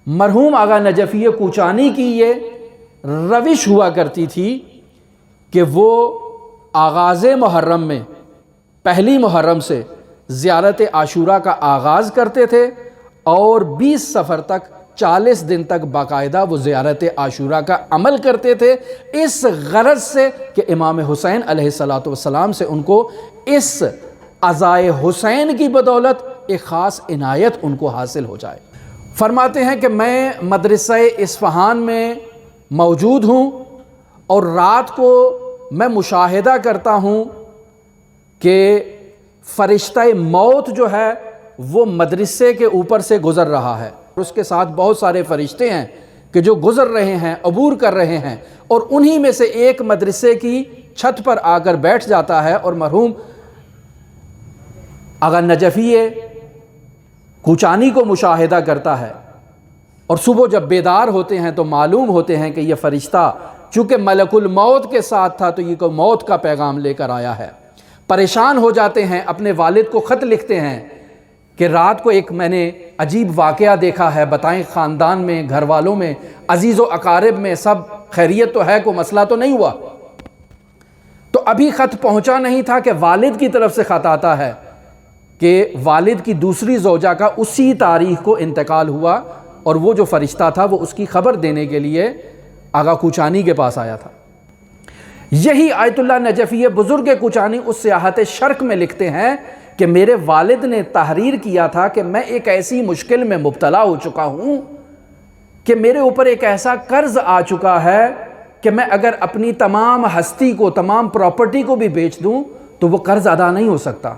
مرحوم آغا نجفی کوچانی کی یہ روش ہوا کرتی تھی کہ وہ آغاز محرم میں پہلی محرم سے زیارت عاشوراء کا آغاز کرتے تھے اور 20 صفر تک 40 دن تک باقاعدہ وہ زیارت عاشوراء کا عمل کرتے تھے، اس غرض سے کہ امام حسین علیہ السلام سے ان کو اس عزائے حسین کی بدولت ایک خاص عنایت ان کو حاصل ہو جائے۔ فرماتے ہیں کہ میں مدرسہ اصفہان میں موجود ہوں اور رات کو میں مشاہدہ کرتا ہوں کہ فرشتہ موت جو ہے وہ مدرسے کے اوپر سے گزر رہا ہے، اس کے ساتھ بہت سارے فرشتے ہیں کہ جو گزر رہے ہیں، عبور کر رہے ہیں، اور انہی میں سے ایک مدرسے کی چھت پر آ کر بیٹھ جاتا ہے اور مرحوم آغا نجفی کوچانی کو مشاہدہ کرتا ہے، اور صبح جب بیدار ہوتے ہیں تو معلوم ہوتے ہیں کہ یہ فرشتہ چونکہ ملک الموت کے ساتھ تھا تو یہ کو موت کا پیغام لے کر آیا ہے۔ پریشان ہو جاتے ہیں، اپنے والد کو خط لکھتے ہیں کہ رات کو ایک میں نے عجیب واقعہ دیکھا ہے، بتائیں خاندان میں، گھر والوں میں، عزیز و اقارب میں سب خیریت تو ہے، کوئی مسئلہ تو نہیں ہوا؟ تو ابھی خط پہنچا نہیں تھا کہ والد کی طرف سے خط آتا ہے کہ والد کی دوسری زوجہ کا اسی تاریخ کو انتقال ہوا، اور وہ جو فرشتہ تھا وہ اس کی خبر دینے کے لیے آغا کوچانی کے پاس آیا تھا۔ یہی آیت اللہ نجفی بزرگ کوچانی اس سیاحت شرق میں لکھتے ہیں کہ میرے والد نے تحریر کیا تھا کہ میں ایک ایسی مشکل میں مبتلا ہو چکا ہوں کہ میرے اوپر ایک ایسا قرض آ چکا ہے کہ میں اگر اپنی تمام ہستی کو، تمام پراپرٹی کو بھی بیچ دوں تو وہ قرض ادا نہیں ہو سکتا۔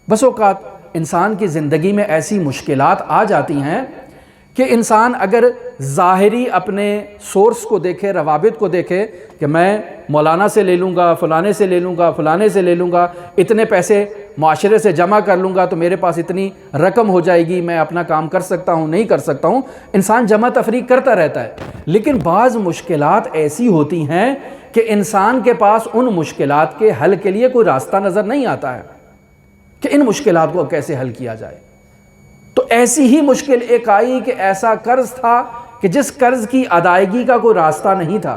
بس اوقات انسان کی زندگی میں ایسی مشکلات آ جاتی ہیں کہ انسان اگر ظاہری اپنے سورس کو دیکھے، روابط کو دیکھے کہ میں مولانا سے لے لوں گا، فلانے سے لے لوں گا، فلانے سے لے لوں گا، اتنے پیسے معاشرے سے جمع کر لوں گا تو میرے پاس اتنی رقم ہو جائے گی، میں اپنا کام کر سکتا ہوں، نہیں کر سکتا ہوں، انسان جمع تفریق کرتا رہتا ہے۔ لیکن بعض مشکلات ایسی ہوتی ہیں کہ انسان کے پاس ان مشکلات کے حل کے لیے کوئی راستہ نظر نہیں آتا ہے کہ ان مشکلات کو کیسے حل کیا جائے۔ تو ایسی ہی مشکل ایک آئی کہ ایسا قرض تھا کہ جس قرض کی ادائیگی کا کوئی راستہ نہیں تھا۔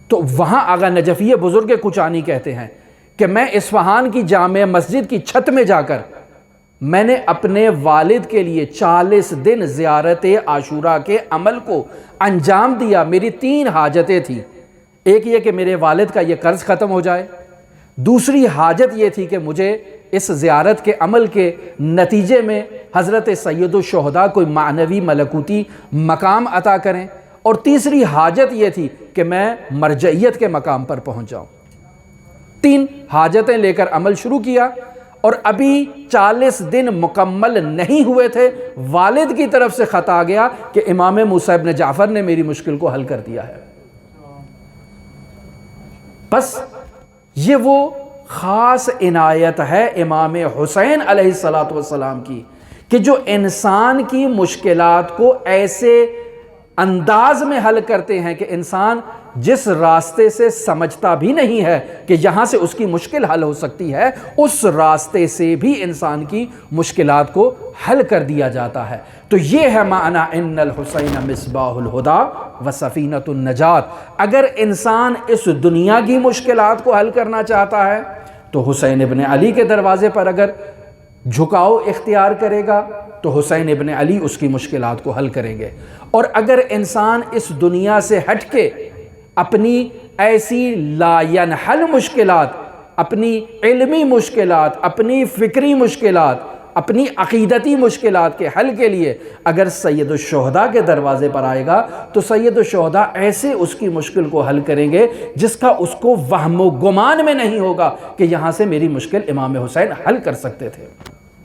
تو وہاں آغا نجفی بزرگ کوچانی کہتے ہیں کہ میں اصفہان کی جامع مسجد کی چھت میں جا کر میں نے اپنے والد کے لیے 40 دن زیارت عاشوراء کے عمل کو انجام دیا۔ میری 3 حاجتیں تھیں، ایک یہ کہ میرے والد کا یہ قرض ختم ہو جائے، دوسری حاجت یہ تھی کہ مجھے اس زیارت کے عمل کے نتیجے میں حضرت سید الشہداء کوئی معنوی ملکوتی مقام عطا کریں، اور تیسری حاجت یہ تھی کہ میں مرجعیت کے مقام پر پہنچ جاؤں۔ 3 حاجتیں لے کر عمل شروع کیا، اور ابھی 40 دن مکمل نہیں ہوئے تھے، والد کی طرف سے خط آ گیا کہ امام موسیٰ ابن جعفر نے میری مشکل کو حل کر دیا ہے۔ بس یہ وہ خاص عنایت ہے امام حسین علیہ السلام کی کہ جو انسان کی مشکلات کو ایسے انداز میں حل کرتے ہیں کہ انسان جس راستے سے سمجھتا بھی نہیں ہے کہ یہاں سے اس کی مشکل حل ہو سکتی ہے، اس راستے سے بھی انسان کی مشکلات کو حل کر دیا جاتا ہے۔ تو یہ ہے معنی ان الحسین مصباح الہدی و سفینۃ النجات۔ اگر انسان اس دنیا کی مشکلات کو حل کرنا چاہتا ہے تو حسین ابن علی کے دروازے پر اگر جھکاؤ اختیار کرے گا تو حسین ابن علی اس کی مشکلات کو حل کریں گے، اور اگر انسان اس دنیا سے ہٹ کے اپنی ایسی لا ینحل مشکلات، اپنی علمی مشکلات، اپنی فکری مشکلات، اپنی عقیدتی مشکلات کے حل کے لیے اگر سید الشہداء کے دروازے پر آئے گا تو سید الشہداء ایسے اس کی مشکل کو حل کریں گے جس کا اس کو وہم و گمان میں نہیں ہوگا کہ یہاں سے میری مشکل امام حسین حل کر سکتے تھے۔